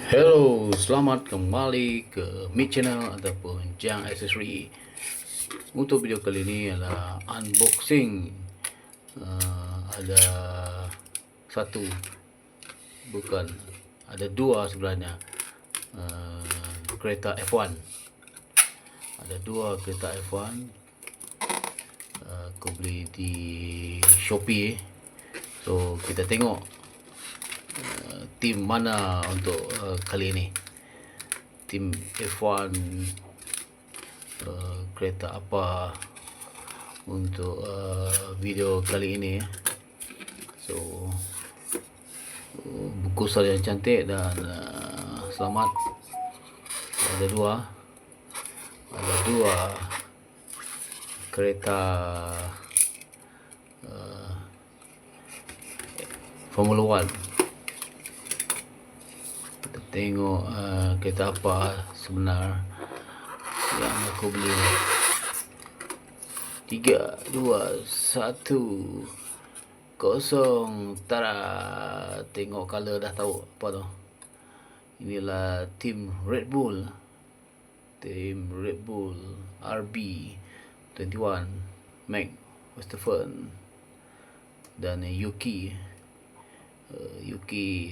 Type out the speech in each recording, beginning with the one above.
Hello, selamat kembali ke Mid Channel ataupun Jang Accessory. Untuk video kali ini adalah unboxing. Ada satu, bukan, ada dua sebenarnya. Kereta F1. Ada dua kereta F1. Aku beli di Shopee. So kita tengok tim mana untuk kali ini. Tim F1 kereta apa untuk video kali ini. So bungkusan yang cantik dan selamat. Ada dua kereta Formula 1. Kita tengok kereta apa sebenar yang aku beli. 3, 2, 1, 0. Tara, tengok color dah tahu apa tu. Inilah tim Red Bull. Tim Red Bull RB21 Max Verstappen dan Yuki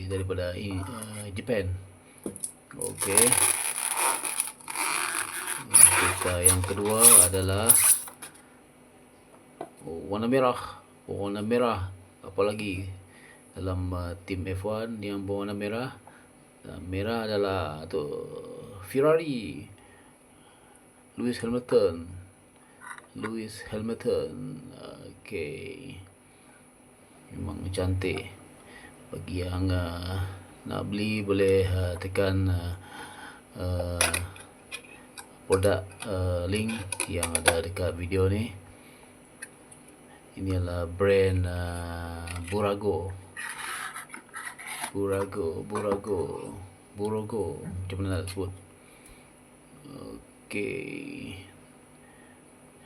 daripada Japan. Okey. Kita yang kedua adalah warna merah. Apa lagi dalam tim F1 yang berwarna merah? Merah adalah tu Ferrari. Lewis Hamilton. Okey. Memang cantik. Bagi yang nak beli boleh tekan produk link yang ada dekat video ni. Ini adalah brand Burago. Macam mana nak sebut? Okey.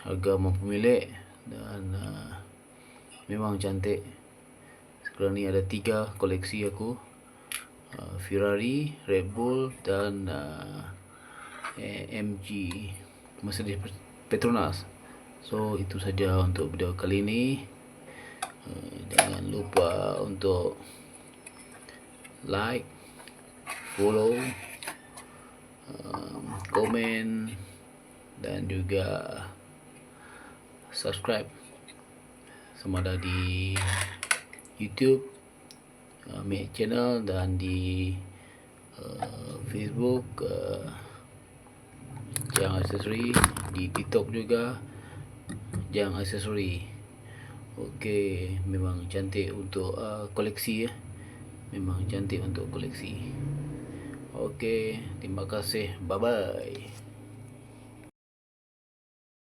Harga mampu milik dan memang cantik. Sekarang ni ada 3 koleksi aku. Ferrari, Red Bull dan MG, Mercedes Petronas. So itu saja untuk video kali ini. Jangan lupa untuk like, follow, komen dan juga subscribe sama ada di YouTube Mid Channel dan di Facebook Jang Accessory, di TikTok juga Jang Accessory. Okey, memang cantik untuk koleksi ya. Memang cantik untuk koleksi. Okey, terima kasih. Bye bye.